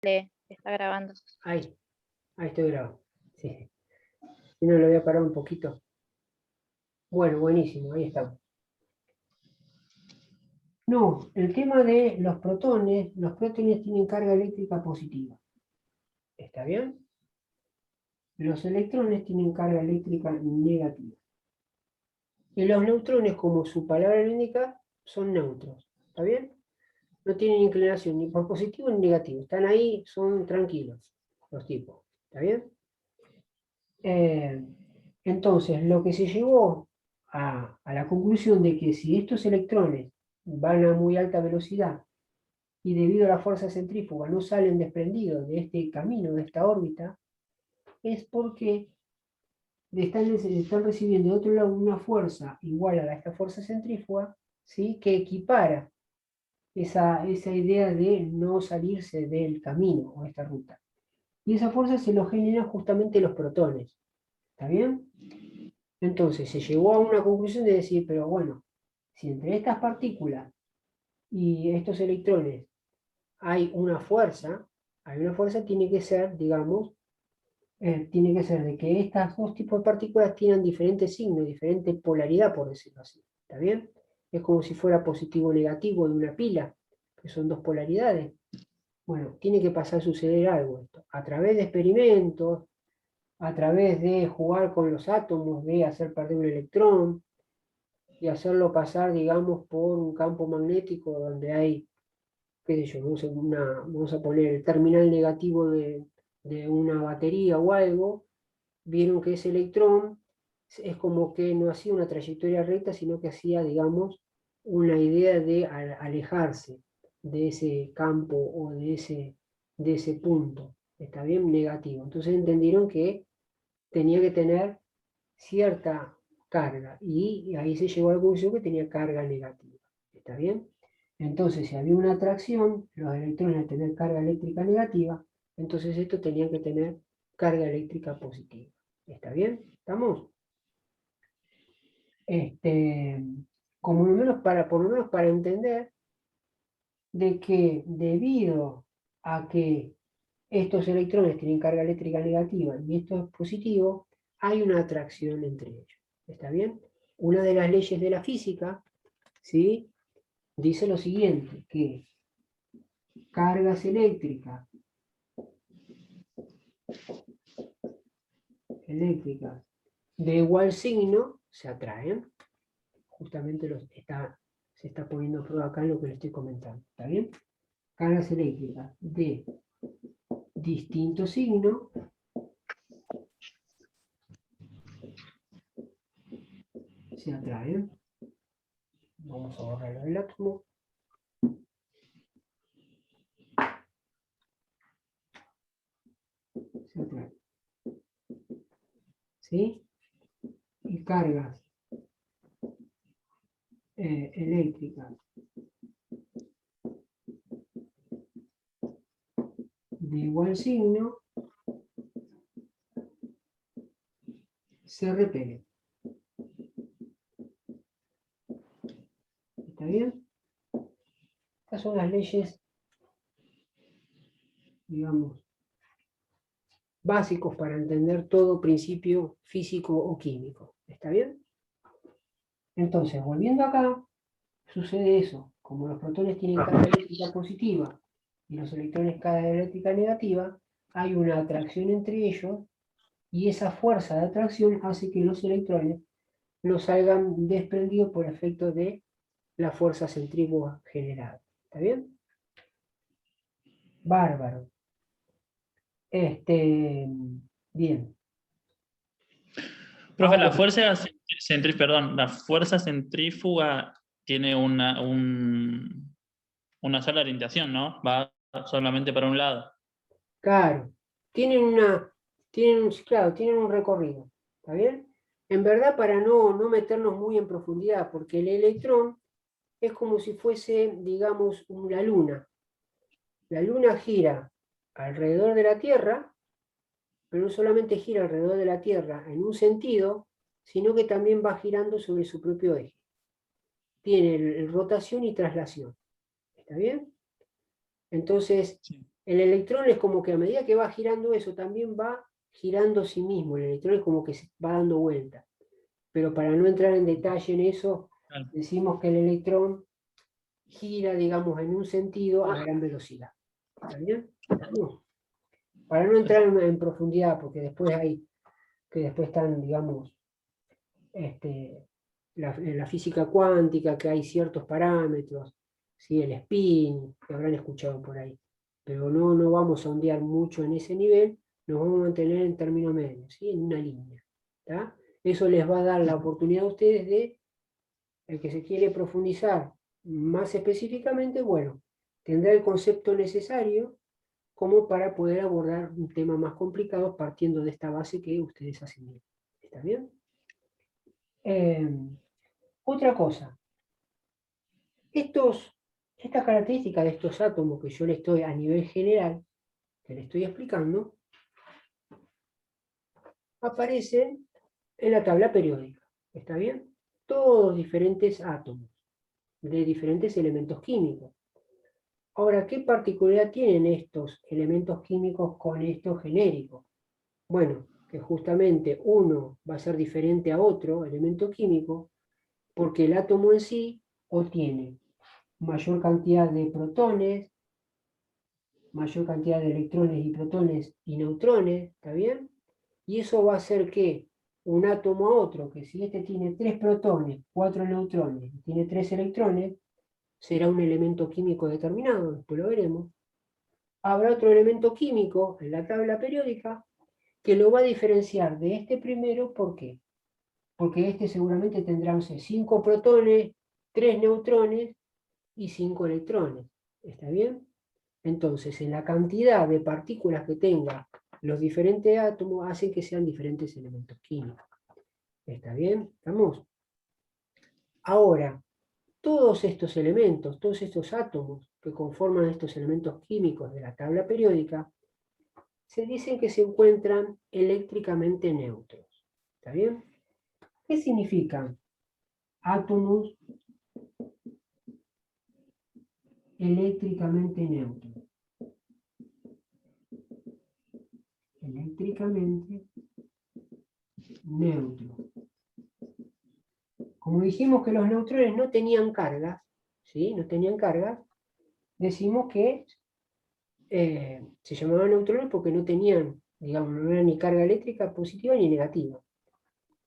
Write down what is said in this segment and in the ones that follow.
está grabando. Ahí estoy grabando. Sí. Si no, lo voy a parar un poquito. Bueno, buenísimo, ahí estamos. No, el tema de los prótones tienen carga eléctrica positiva. ¿Está bien? Los electrones tienen carga eléctrica negativa. Y los neutrones, como su palabra lo indica, son neutros. ¿Está bien? No tienen inclinación ni por positivo ni negativo. Están ahí, son tranquilos los tipos. ¿Está bien? Entonces, lo que se llegó a la conclusión de que si estos electrones van a muy alta velocidad y debido a la fuerza centrífuga no salen desprendidos de este camino, de esta órbita, es porque están recibiendo de otro lado una fuerza igual a esta fuerza centrífuga, ¿sí? Que equipara esa idea de no salirse del camino o esta ruta. Y esa fuerza se lo generan justamente los protones. ¿Está bien? Entonces se llegó a una conclusión de decir, pero bueno, si entre estas partículas y estos electrones hay una fuerza, tiene que ser, digamos, tiene que ser de que estos dos tipos de partículas tienen diferentes signos, diferente polaridad, por decirlo así. ¿Está bien? Es como si fuera positivo o negativo de una pila, que son dos polaridades. Bueno, tiene que pasar a suceder algo esto. A través de experimentos, a través de jugar con los átomos, de hacer perder un electrón, y hacerlo pasar, digamos, por un campo magnético donde hay, qué sé yo, vamos a poner el terminal negativo de una batería o algo, vieron que ese electrón es como que no hacía una trayectoria recta, sino que hacía, digamos, una idea de alejarse de ese campo o de ese punto, ¿está bien? Negativo. Entonces entendieron que tenía que tener cierta carga y ahí se llegó a la conclusión que tenía carga negativa. ¿Está bien? Entonces, si había una atracción, los electrones al tener carga eléctrica negativa, entonces estos tenían que tener carga eléctrica positiva. ¿Está bien? ¿Estamos? Como por lo menos para entender de que debido a que estos electrones tienen carga eléctrica negativa y esto es positivo, hay una atracción entre ellos. ¿Está bien? Una de las leyes de la física, ¿sí? Dice lo siguiente, que cargas eléctricas de igual signo se atraen. Justamente se está poniendo a prueba acá en lo que le estoy comentando. ¿Está bien? Cargas eléctricas de distinto signo se atraen. Vamos a borrar el átomo. Se atraen. ¿Sí? Y cargas eléctricas de igual signo se repelen. ¿Está bien? Estas son las leyes, digamos, básicos para entender todo principio físico o químico. ¿Está bien? Entonces, volviendo acá, sucede eso. Como los protones tienen carga eléctrica positiva y los electrones carga eléctrica negativa, hay una atracción entre ellos y esa fuerza de atracción hace que los electrones no salgan desprendidos por efecto de la fuerza centrífuga generada. ¿Está bien? Bárbaro. Bien. Profe, Ahora, la fuerza centrífuga tiene una sola orientación, ¿no? Va solamente para un lado. claro, tienen un recorrido. ¿Está bien? En verdad, para no meternos muy en profundidad, porque el electrón es como si fuese, digamos, la luna. La luna gira alrededor de la Tierra, pero no solamente gira alrededor de la Tierra en un sentido, sino que también va girando sobre su propio eje. Tiene rotación y traslación. ¿Está bien? Entonces, El electrón es como que a medida que va girando eso, también va girando sí mismo. El electrón es como que se va dando vuelta. Pero para no entrar en detalle en eso, Claro. decimos que el electrón gira, digamos, en un sentido a gran velocidad. ¿Está bien? No. Para no entrar en profundidad, porque después hay, que después están, digamos, en la física cuántica, que hay ciertos parámetros, ¿sí? El spin, que habrán escuchado por ahí. Pero no vamos a ondear mucho en ese nivel, nos vamos a mantener en término medio, ¿sí? En una línea. ¿Tá? Eso les va a dar la oportunidad a ustedes de, el que se quiere profundizar más específicamente, bueno, tendrá el concepto necesario como para poder abordar un tema más complicado partiendo de esta base que ustedes hacen bien. ¿Está bien? Otra cosa, estas características de estos átomos que yo le estoy a nivel general, que le estoy explicando, aparecen en la tabla periódica. ¿Está bien? Todos diferentes átomos de diferentes elementos químicos. Ahora, ¿qué particularidad tienen estos elementos químicos con estos genéricos? Bueno, que justamente uno va a ser diferente a otro elemento químico porque el átomo en sí o tiene mayor cantidad de protones, mayor cantidad de electrones y protones y neutrones, ¿está bien? Y eso va a hacer que un átomo a otro, que si este tiene 3 protones, 4 neutrones y tiene 3 electrones, será un elemento químico determinado, después lo veremos. Habrá otro elemento químico en la tabla periódica que lo va a diferenciar de este primero, ¿por qué? Porque este seguramente tendrá, no sé, 5 protones, 3 neutrones y 5 electrones. ¿Está bien? Entonces, en la cantidad de partículas que tenga los diferentes átomos, hacen que sean diferentes elementos químicos. ¿Está bien? ¿Estamos? Ahora, todos estos elementos, todos estos átomos que conforman estos elementos químicos de la tabla periódica, se dicen que se encuentran eléctricamente neutros. ¿Está bien? ¿Qué significan átomos eléctricamente neutros? Eléctricamente neutro. Como dijimos que los neutrones no tenían cargas, ¿sí? No tenían cargas, decimos que se llamaban neutrones porque no tenían, digamos, no eran ni carga eléctrica positiva ni negativa.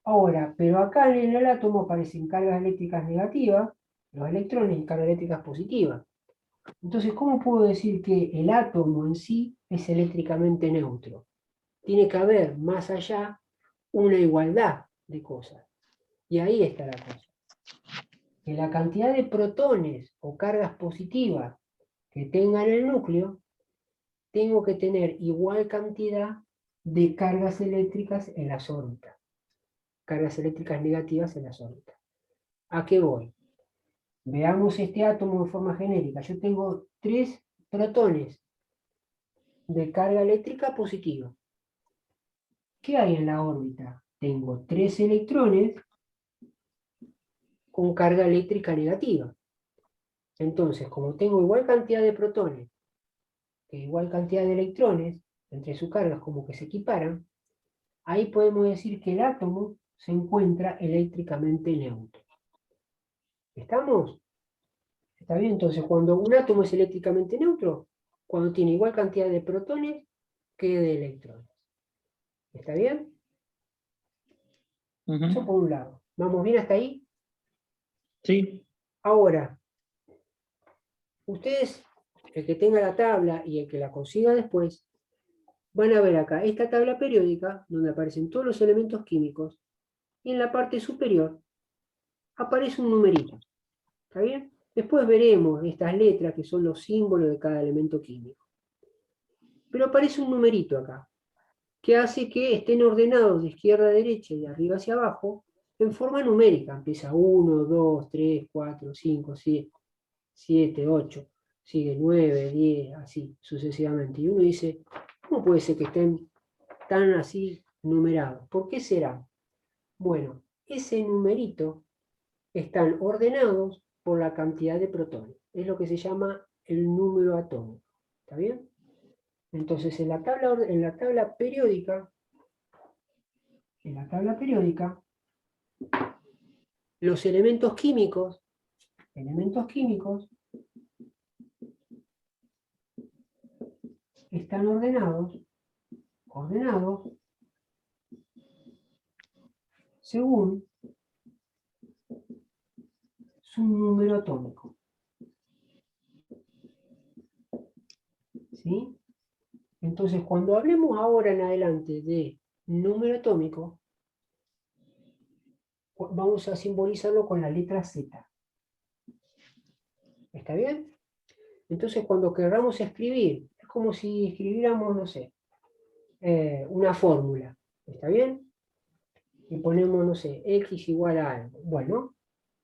Ahora, pero acá en el átomo aparecen cargas eléctricas negativas, los electrones y cargas eléctricas positivas. Entonces, ¿cómo puedo decir que el átomo en sí es eléctricamente neutro? Tiene que haber más allá una igualdad de cosas. Y ahí está la cosa. Que la cantidad de protones o cargas positivas que tenga en el núcleo, tengo que tener igual cantidad de cargas eléctricas en las órbitas. Cargas eléctricas negativas en las órbitas. ¿A qué voy? Veamos este átomo de forma genérica. Yo tengo 3 protones de carga eléctrica positiva. ¿Qué hay en la órbita? Tengo 3 electrones con carga eléctrica negativa. Entonces, como tengo igual cantidad de protones que igual cantidad de electrones, entre sus cargas como que se equiparan, ahí podemos decir que el átomo se encuentra eléctricamente neutro. ¿Estamos? ¿Está bien? Entonces, cuando un átomo es eléctricamente neutro, cuando tiene igual cantidad de protones que de electrones. ¿Está bien? Eso por un lado. ¿Vamos bien hasta ahí? Sí. Ahora, ustedes, el que tenga la tabla y el que la consiga después, van a ver acá esta tabla periódica donde aparecen todos los elementos químicos y en la parte superior aparece un numerito. ¿Está bien? Después veremos estas letras que son los símbolos de cada elemento químico. Pero aparece un numerito acá, que hace que estén ordenados de izquierda a derecha y de arriba hacia abajo en forma numérica. Empieza 1, 2, 3, 4, 5, 6, 7, 8, sigue 9, 10, así sucesivamente. Y uno dice, ¿cómo puede ser que estén tan así numerados? ¿Por qué será? Bueno, ese numerito están ordenados por la cantidad de protones. Es lo que se llama el número atómico. ¿Está bien? Entonces, en la tabla periódica, los elementos químicos están ordenados según su número atómico. ¿Sí? Entonces, cuando hablemos ahora en adelante de número atómico, vamos a simbolizarlo con la letra Z. ¿Está bien? Entonces, cuando queramos escribir, es como si escribiéramos, no sé, una fórmula. ¿Está bien? Y ponemos, no sé, X igual a algo. Bueno,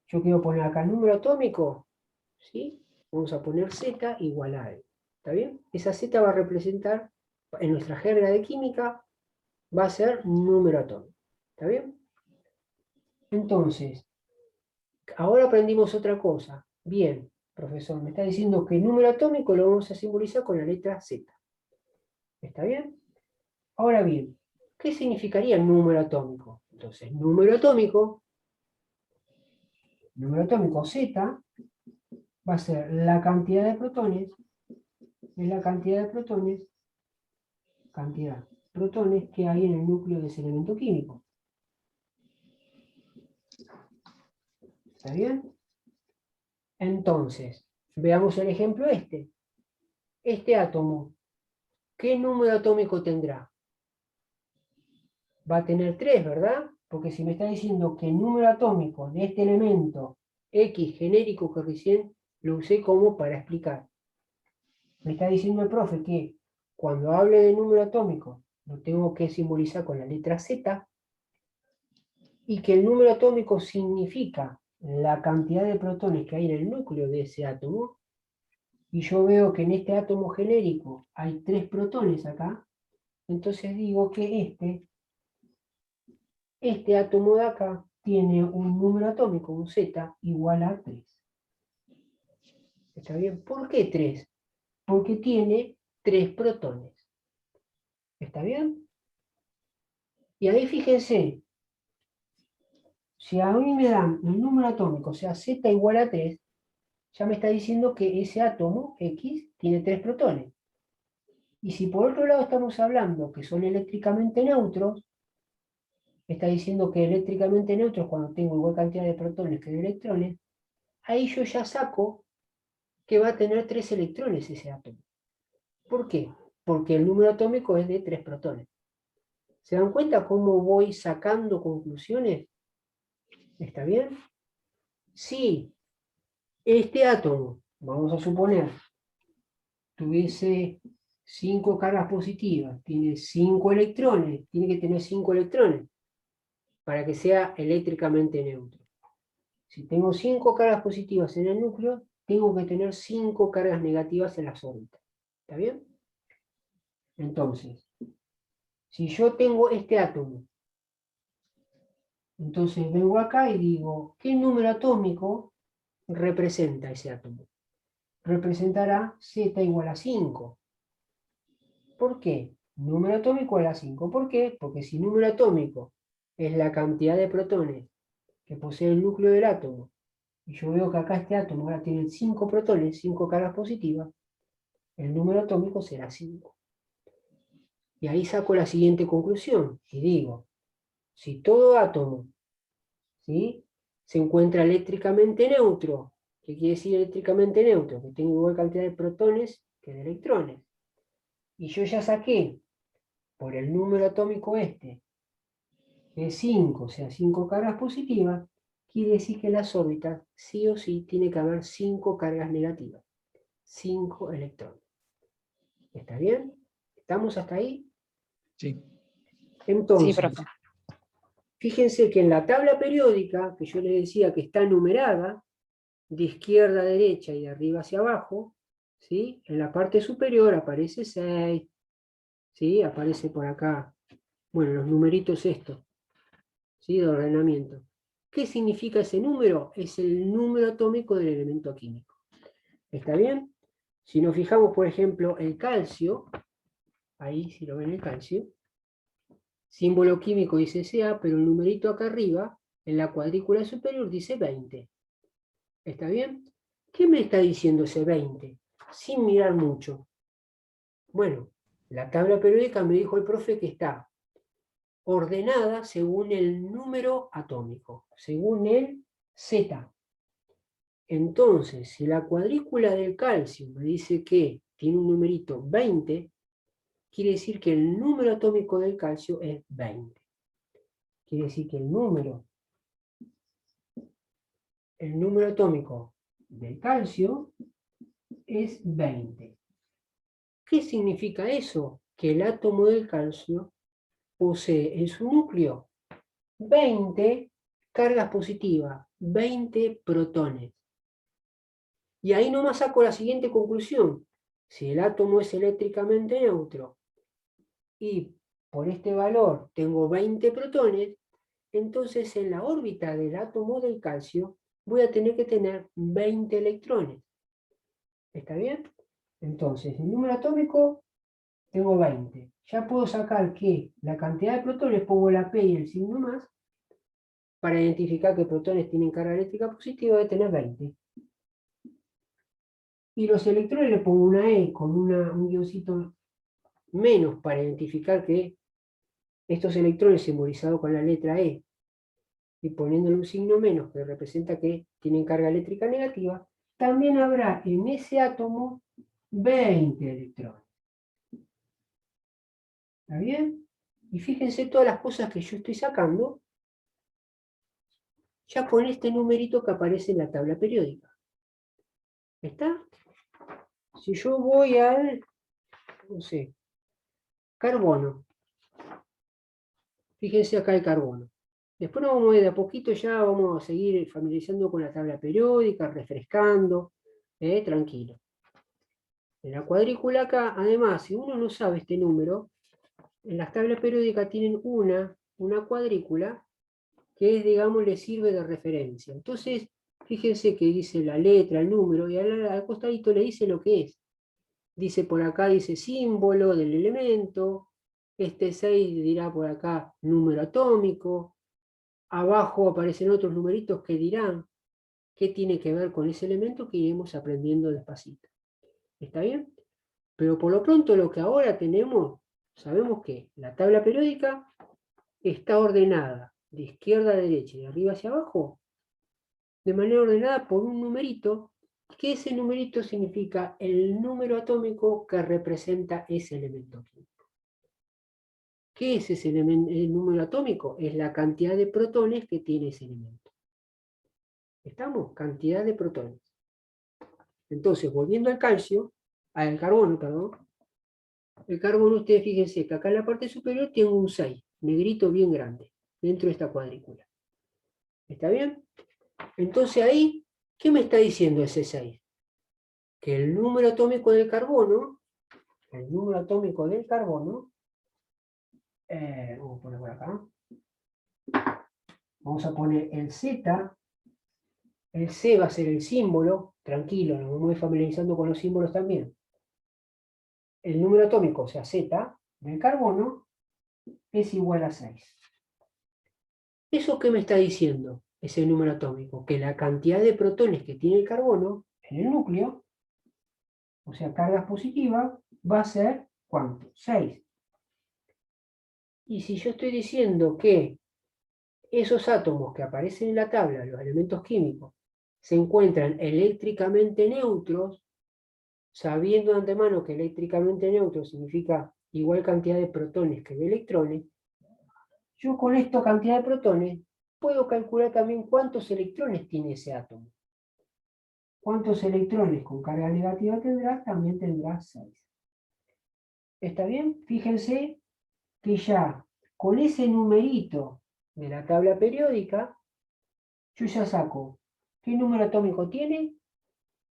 yo quiero poner acá el número atómico, ¿sí? Vamos a poner Z igual a algo. ¿Está bien? Esa Z va a representar, en nuestra jerga de química, va a ser número atómico. ¿Está bien? Entonces, ahora aprendimos otra cosa. Bien, profesor, me está diciendo que el número atómico lo vamos a simbolizar con la letra Z. ¿Está bien? Ahora bien, ¿qué significaría el número atómico? Entonces, número atómico Z va a ser la cantidad de protones, que hay en el núcleo de ese elemento químico. ¿Está bien? Entonces, veamos el ejemplo este. Este átomo, ¿qué número atómico tendrá? Va a tener 3, ¿verdad? Porque si me está diciendo que el número atómico de este elemento X genérico que recién lo usé como para explicar, me está diciendo el profe que cuando hable de número atómico lo tengo que simbolizar con la letra Z, y que el número atómico significa la cantidad de protones que hay en el núcleo de ese átomo, y yo veo que en este átomo genérico hay 3 protones acá, entonces digo que este átomo de acá tiene un número atómico, un Z, igual a 3. ¿Está bien? ¿Por qué 3? Porque tiene 3 protones. ¿Está bien? Y ahí fíjense, si a mí me dan el número atómico, o sea, Z igual a 3, ya me está diciendo que ese átomo, X, tiene 3 protones. Y si por otro lado estamos hablando que son eléctricamente neutros, está diciendo que eléctricamente neutros cuando tengo igual cantidad de protones que de electrones, ahí yo ya saco que va a tener 3 electrones ese átomo. ¿Por qué? Porque el número atómico es de 3 protones. ¿Se dan cuenta cómo voy sacando conclusiones? ¿Está bien? Si este átomo, vamos a suponer, tuviese 5 cargas positivas, tiene 5 electrones, tiene que tener 5 electrones para que sea eléctricamente neutro. Si tengo 5 cargas positivas en el núcleo, tengo que tener 5 cargas negativas en las órbitas. ¿Está bien? Entonces, si yo tengo este átomo, entonces vengo acá y digo, ¿qué número atómico representa ese átomo? Representará Z igual a 5. ¿Por qué? Número atómico igual a 5. ¿Por qué? Porque si número atómico es la cantidad de protones que posee el núcleo del átomo, y yo veo que acá este átomo ahora tiene 5 protones, 5 cargas positivas, el número atómico será 5. Y ahí saco la siguiente conclusión, y digo, si todo átomo, ¿sí?, se encuentra eléctricamente neutro, ¿qué quiere decir eléctricamente neutro? Que tengo igual cantidad de protones que de electrones. Y yo ya saqué, por el número atómico este, de 5, o sea, 5 cargas positivas, quiere decir que en las órbitas sí o sí tiene que haber 5 cargas negativas, 5 electrones. ¿Está bien? ¿Estamos hasta ahí? Sí. Entonces, Sí, profe. fíjense que en la tabla periódica, que yo les decía que está numerada, de izquierda a derecha y de arriba hacia abajo, ¿sí?, en la parte superior aparece 6, ¿sí?, aparece por acá, bueno, los numeritos estos, ¿sí?, de ordenamiento. ¿Qué significa ese número? Es el número atómico del elemento químico. ¿Está bien? Si nos fijamos, por ejemplo, el calcio, ahí si lo ven el calcio. Símbolo químico dice Ca, pero el numerito acá arriba, en la cuadrícula superior, dice 20. ¿Está bien? ¿Qué me está diciendo ese 20? Sin mirar mucho. Bueno, la tabla periódica me dijo el profe que está ordenada según el número atómico, según el Z. Entonces, si la cuadrícula del calcio me dice que tiene un numerito 20, quiere decir que el número atómico del calcio es 20. Quiere decir que el número atómico del calcio es 20. ¿Qué significa eso? Que el átomo del calcio posee en su núcleo 20 cargas positivas, 20 protones. Y ahí nomás saco la siguiente conclusión. Si el átomo es eléctricamente neutro y por este valor tengo 20 protones, entonces en la órbita del átomo del calcio voy a tener que tener 20 electrones. ¿Está bien? Entonces, el número atómico tengo 20. Ya puedo sacar que la cantidad de protones, pongo la P y el signo más, para identificar que protones tienen carga eléctrica positiva, de tener 20. Y los electrones le pongo una E con un guioncito menos para identificar que estos electrones simbolizados con la letra E y poniéndole un signo menos que representa que tienen carga eléctrica negativa, también habrá en ese átomo 20 electrones. ¿Está bien? Y fíjense todas las cosas que yo estoy sacando ya con este numerito que aparece en la tabla periódica. ¿Está? Si yo voy al, no sé, carbono. Fíjense acá el carbono. Después nos vamos a ir de a poquito, ya vamos a seguir familiarizando con la tabla periódica, refrescando, tranquilo. En la cuadrícula acá, además, si uno no sabe este número, en las tablas periódicas tienen una cuadrícula que es, digamos, le sirve de referencia. Entonces, fíjense que dice la letra, el número, y al costadito le dice lo que es. Dice por acá, dice símbolo del elemento, este 6 dirá por acá número atómico, abajo aparecen otros numeritos que dirán qué tiene que ver con ese elemento que iremos aprendiendo despacito. ¿Está bien? Pero por lo pronto lo que ahora tenemos, sabemos que la tabla periódica está ordenada de izquierda a derecha y de arriba hacia abajo, de manera ordenada por un numerito, que ese numerito significa el número atómico que representa ese elemento químico. ¿Qué es ese el número atómico? Es la cantidad de protones que tiene ese elemento. ¿Estamos? Cantidad de protones. Entonces, volviendo al carbono, perdón, el carbono, ustedes fíjense que acá en la parte superior tengo un 6, negrito bien grande, dentro de esta cuadrícula. ¿Está bien? Entonces ahí, ¿qué me está diciendo ese 6? Que el número atómico del carbono, vamos a poner por acá, vamos a poner el Z, el C va a ser el símbolo, tranquilo, nos vamos a ir familiarizando con los símbolos también. El número atómico, o sea, Z, del carbono, es igual a 6. ¿Eso qué me está diciendo? Ese número atómico, que la cantidad de protones que tiene el carbono en el núcleo, o sea, cargas positivas, va a ser, ¿cuánto? 6. Y si yo estoy diciendo que esos átomos que aparecen en la tabla, los elementos químicos, se encuentran eléctricamente neutros, sabiendo de antemano que eléctricamente neutro significa igual cantidad de protones que de electrones, yo con esta cantidad de protones puedo calcular también cuántos electrones tiene ese átomo. ¿Cuántos electrones con carga negativa tendrá? También tendrá 6. ¿Está bien? Fíjense que ya con ese numerito de la tabla periódica, yo ya saco qué número atómico tiene,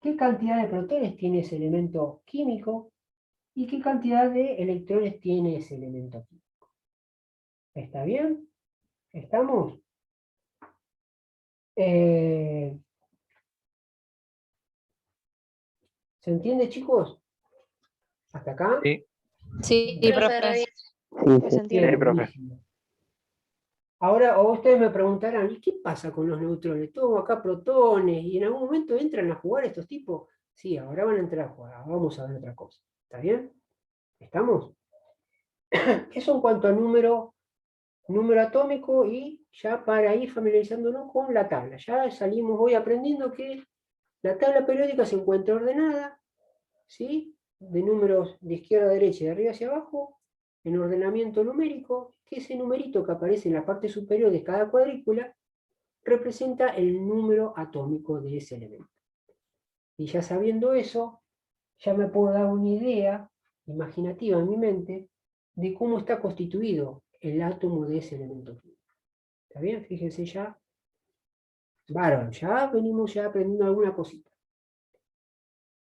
qué cantidad de protones tiene ese elemento químico y qué cantidad de electrones tiene ese elemento químico. ¿Está bien? ¿Estamos? ¿Se entiende, chicos? ¿Hasta acá? Sí. Sí, profe. Sí, Me sí, sentí Bien, sí, profe. buenísimo. Ahora, o ustedes me preguntarán, ¿y qué pasa con los neutrones? Tengo acá protones, y en algún momento entran a jugar estos tipos. Sí, ahora van a entrar a jugar, vamos a ver otra cosa. ¿Está bien? ¿Estamos? Eso en cuanto a número atómico, y ya para ir familiarizándonos con la tabla. Ya salimos hoy aprendiendo que la tabla periódica se encuentra ordenada, ¿sí? De números de izquierda a derecha y de arriba hacia abajo, en ordenamiento numérico, que ese numerito que aparece en la parte superior de cada cuadrícula representa el número atómico de ese elemento. Y ya sabiendo eso, ya me puedo dar una idea imaginativa en mi mente de cómo está constituido el átomo de ese elemento químico. ¿Está bien? Fíjense ya. Bárbaro, ya venimos ya aprendiendo alguna cosita.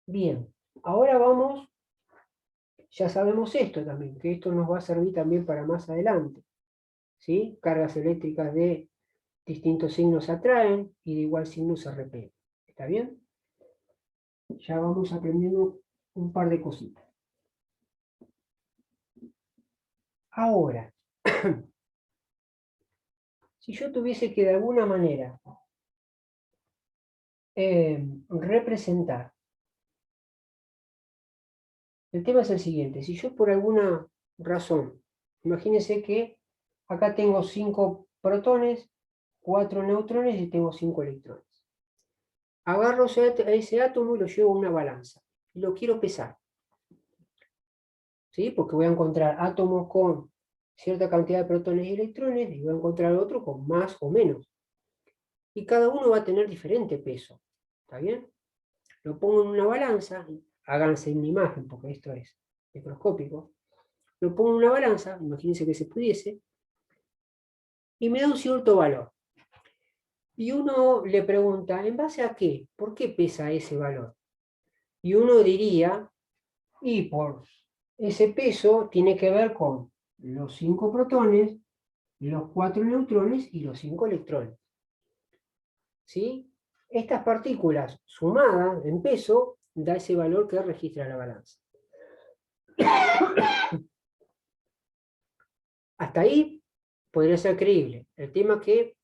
Bien, ahora vamos, ya sabemos esto también, que esto nos va a servir también para más adelante. ¿Sí? Cargas eléctricas de distintos signos se atraen y de igual signo se repelen. ¿Está bien? Ya vamos aprendiendo un par de cositas. Ahora, si yo tuviese que de alguna manera representar, el tema es el siguiente: si yo por alguna razón, imagínense que acá tengo 5 protones, 4 neutrones y tengo 5 electrones. Agarro ese átomo y lo llevo a una balanza y lo quiero pesar. ¿Sí? Porque voy a encontrar átomos con cierta cantidad de protones y electrones y voy a encontrar otro con más o menos. Y cada uno va a tener diferente peso. ¿Está bien? Lo pongo en una balanza, háganse una imagen porque esto es microscópico. Lo pongo en una balanza, imagínense que se pudiese, y me da un cierto valor. Y uno le pregunta, ¿en base a qué? ¿Por qué pesa ese valor? Y uno diría, y por ese peso tiene que ver con los 5 protones, los 4 neutrones y los 5 electrones. ¿Sí? Estas partículas sumadas en peso da ese valor que registra la balanza. Hasta ahí podría ser creíble. El tema es que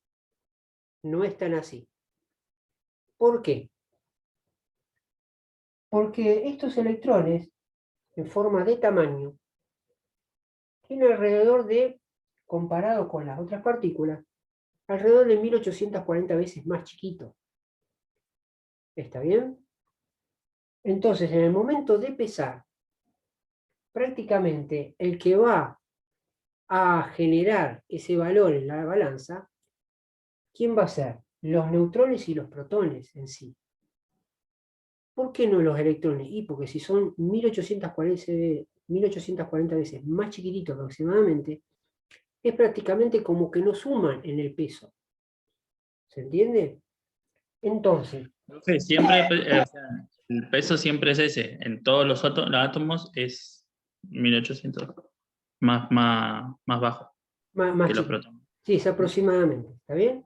no es tan así. ¿Por qué? Porque estos electrones, en forma de tamaño, tienen alrededor de, comparado con las otras partículas, alrededor de 1840 veces más chiquito. ¿Está bien? Entonces, en el momento de pesar, prácticamente el que va a generar ese valor en la balanza, ¿quién va a ser? Los neutrones y los protones en sí. ¿Por qué no los electrones? Y porque si son 1840 veces más chiquititos aproximadamente, es prácticamente como que no suman en el peso. ¿Se entiende? Entonces, Profe, siempre, o sea, el peso siempre es ese. En todos los átomos es 1800, más bajo más que los chiquito. protones. Sí, es aproximadamente. ¿Está bien?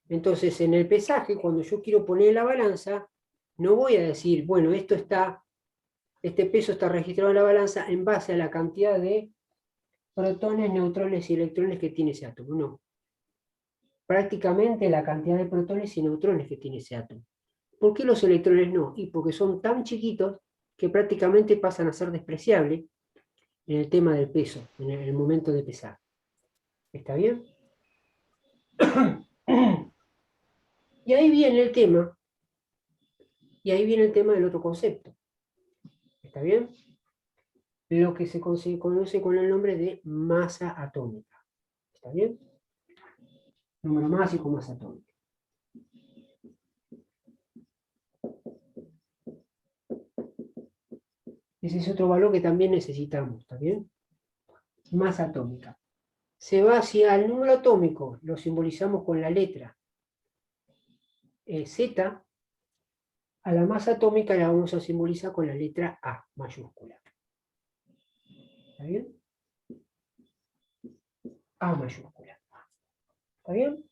Entonces, en el pesaje, cuando yo quiero poner la balanza, no voy a decir, bueno, este peso está registrado en la balanza en base a la cantidad de protones, neutrones y electrones que tiene ese átomo. No. Prácticamente la cantidad de protones y neutrones que tiene ese átomo. ¿Por qué los electrones no? Y porque son tan chiquitos que prácticamente pasan a ser despreciables en el tema del peso, en el momento de pesar. ¿Está bien? Y ahí viene el tema, del otro concepto. ¿Está bien? Lo que se conoce con el nombre de masa atómica. ¿Está bien? Número másico, masa atómica. Ese es otro valor que también necesitamos. ¿Está bien? Masa atómica. Se va hacia el número atómico, lo simbolizamos con la letra Z. A la masa atómica la vamos a simbolizar con la letra A mayúscula. ¿Está bien? A mayúscula. ¿Está bien?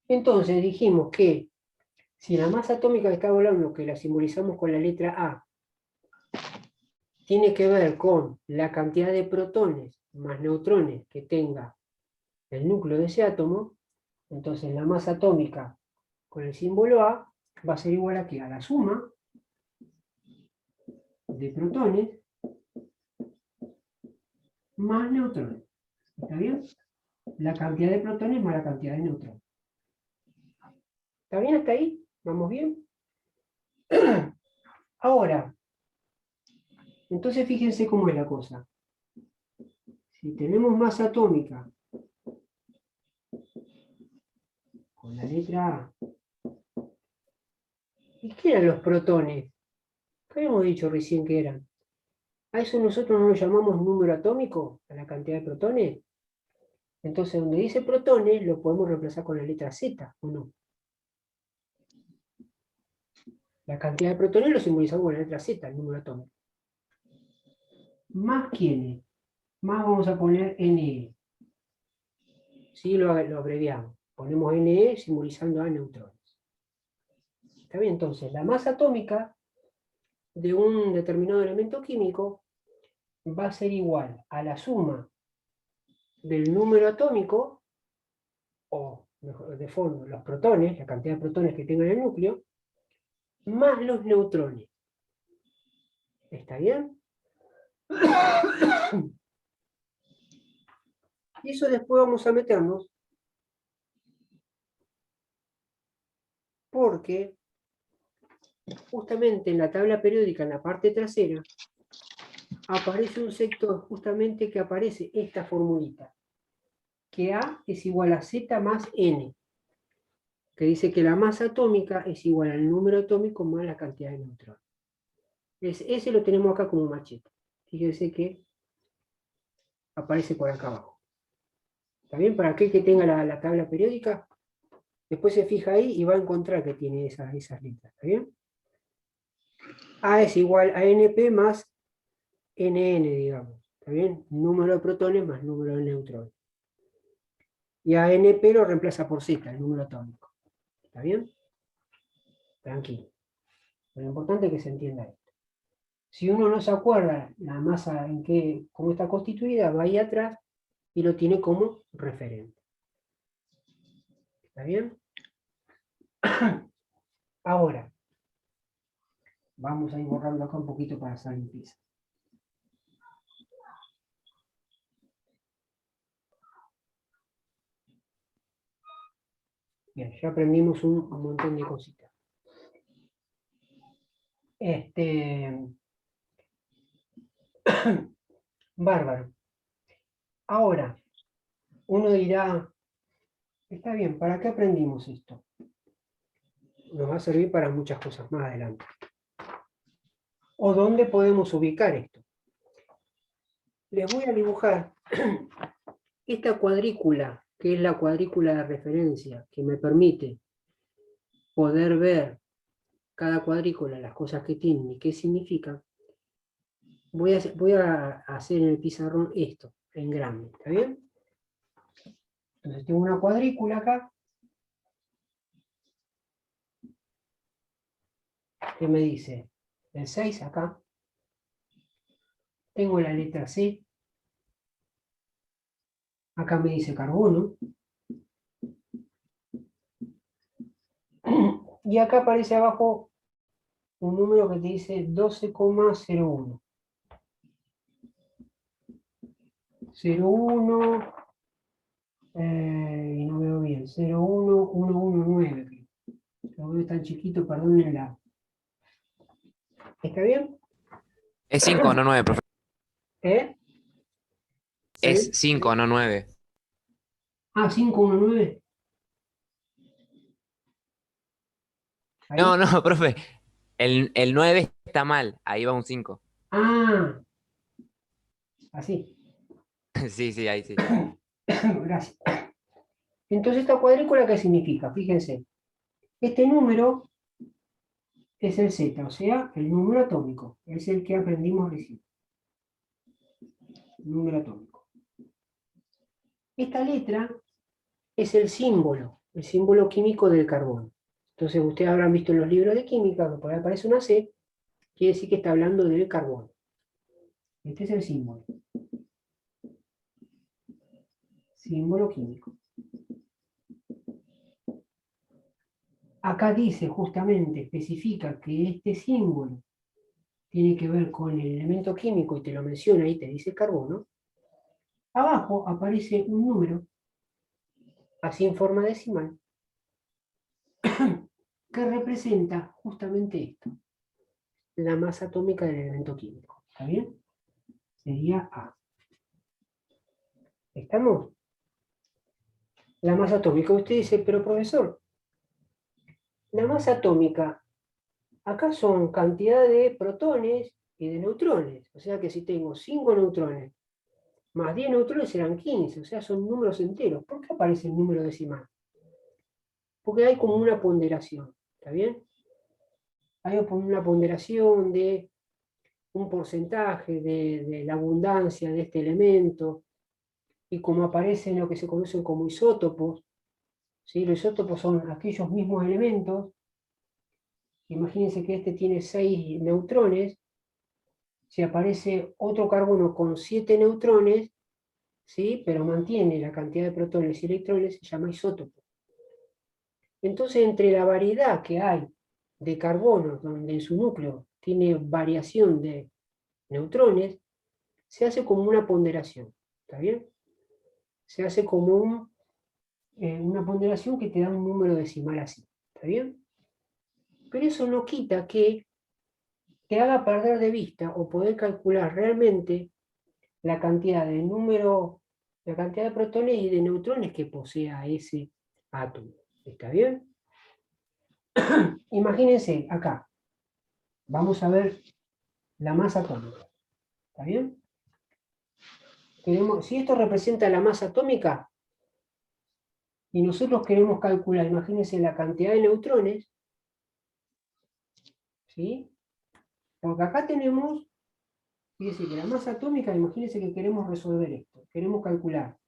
Entonces dijimos que si la masa atómica que está hablando, que la simbolizamos con la letra A, tiene que ver con la cantidad de protones más neutrones que tenga el núcleo de ese átomo. Entonces la masa atómica con el símbolo A va a ser igual a ¿qué? A la suma de protones más neutrones. ¿Está bien? La cantidad de protones más la cantidad de neutrones. ¿Está bien hasta ahí? ¿Vamos bien? Ahora, entonces fíjense cómo es la cosa. Si tenemos masa atómica con la letra A, ¿y qué eran los protones? ¿Qué habíamos dicho recién que eran? ¿A eso nosotros no lo llamamos número atómico? ¿A la cantidad de protones? Entonces, donde dice protones, lo podemos reemplazar con la letra Z, ¿o no? La cantidad de protones lo simbolizamos con la letra Z, el número atómico. ¿Más quiénes? Más vamos a poner Ne. ¿Sí? Lo abreviamos. Ponemos Ne simbolizando a neutrones. ¿Está bien? Entonces, la masa atómica de un determinado elemento químico va a ser igual a la suma del número atómico, o de fondo, los protones, la cantidad de protones que tenga en el núcleo, más los neutrones. ¿Está bien? Y eso después vamos a meternos, porque justamente en la tabla periódica, en la parte trasera, aparece un sector justamente que aparece esta formulita, que A es igual a Z más N, que dice que la masa atómica es igual al número atómico más la cantidad de neutrones. Ese lo tenemos acá como machete. Fíjense que aparece por acá abajo. ¿Está bien? Para aquel que tenga la tabla periódica, después se fija ahí y va a encontrar que tiene esas letras. ¿Está bien? A es igual a NP más NN, digamos. ¿Está bien? Número de protones más número de neutrones. Y a NP lo reemplaza por Z, el número atómico. ¿Está bien? Tranquilo. Lo importante es que se entienda esto. Si uno no se acuerda la masa cómo está constituida, va ahí atrás y lo tiene como referente. ¿Está bien? Ahora, vamos a ir borrando acá un poquito para hacer limpieza. Bien, ya aprendimos un montón de cositas. Bárbaro. Ahora, uno dirá, está bien, ¿para qué aprendimos esto? Nos va a servir para muchas cosas más adelante. ¿O dónde podemos ubicar esto? Les voy a dibujar esta cuadrícula, que es la cuadrícula de referencia, que me permite poder ver cada cuadrícula, las cosas que tienen y qué significan. Voy a hacer en el pizarrón esto, en grande, ¿está bien? Entonces tengo una cuadrícula acá, que me dice el 6 acá, tengo la letra C, acá me dice carbono, y acá aparece abajo un número que te dice 12,01. 01, y no veo bien, 01119, lo veo tan chiquito, perdónenla. ¿Está bien? Es 5, no 9, profe. ¿Eh? Es 5, no 9. Ah, 519. ¿Ahí? No, no, profe. El 9 está mal. Ahí va un 5. Ah, así. Sí, sí, ahí sí. Gracias. Entonces, ¿esta cuadrícula qué significa? Fíjense. Este número es el Z, o sea, el número atómico. Es el que aprendimos recién. Número atómico. Esta letra es el símbolo químico del carbono. Entonces, ustedes habrán visto en los libros de química que por ahí aparece una C, quiere decir que está hablando del carbono. Este es el símbolo. Símbolo químico. Acá dice justamente, especifica que este símbolo tiene que ver con el elemento químico y te lo menciona ahí, te dice carbono. Abajo aparece un número, así en forma decimal, que representa justamente esto, la masa atómica del elemento químico. ¿Está bien? Sería A. ¿Estamos? La masa atómica. Usted dice, pero profesor, la masa atómica, acá son cantidad de protones y de neutrones. O sea que si tengo 5 neutrones más 10 neutrones serán 15, o sea, son números enteros. ¿Por qué aparece el número decimal? Porque hay como una ponderación, ¿está bien? Hay una ponderación de un porcentaje de la abundancia de este elemento, y como aparece en lo que se conocen como isótopos, ¿sí? Los isótopos son aquellos mismos elementos. Imagínense que este tiene 6 neutrones, si aparece otro carbono con 7 neutrones, ¿sí? Pero mantiene la cantidad de protones y electrones, se llama isótopo. Entonces, entre la variedad que hay de carbonos, donde en su núcleo tiene variación de neutrones, se hace como una ponderación, ¿está bien? Se hace como una ponderación que te da un número decimal así, ¿está bien? Pero eso no quita que te haga perder de vista o poder calcular realmente la cantidad de la cantidad de protones y de neutrones que posea ese átomo, ¿está bien? Imagínense acá, vamos a ver la masa atómica, ¿está bien? Si esto representa la masa atómica y nosotros queremos calcular, imagínense la cantidad de neutrones, ¿sí? Porque acá tenemos, fíjense que la masa atómica, imagínense que queremos resolver esto, queremos calcular.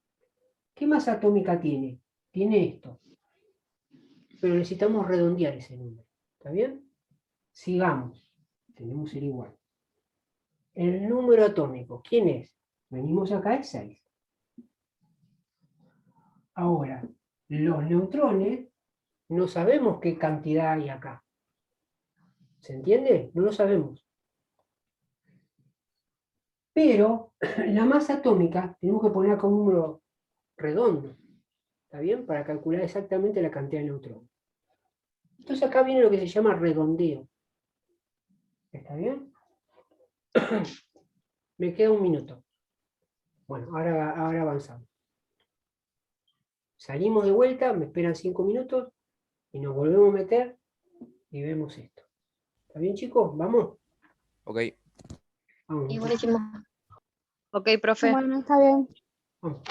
¿Qué masa atómica tiene? Tiene esto. Pero necesitamos redondear ese número, ¿está bien? Sigamos, tenemos el igual. El número atómico, ¿quién es? Venimos acá, es 6. Ahora, los neutrones, no sabemos qué cantidad hay acá. ¿Se entiende? No lo sabemos. Pero la masa atómica tenemos que poner acá un número redondo, ¿está bien? Para calcular exactamente la cantidad de neutrones. Entonces acá viene lo que se llama redondeo. ¿Está bien? Me queda un minuto. Bueno, ahora avanzamos. Salimos de vuelta, me esperan 5 minutos y nos volvemos a meter y vemos esto. ¿Está bien, chicos? ¿Vamos? Ok. Vamos. Y buenísimo. Ok, profe. Bueno, está bien. Vamos.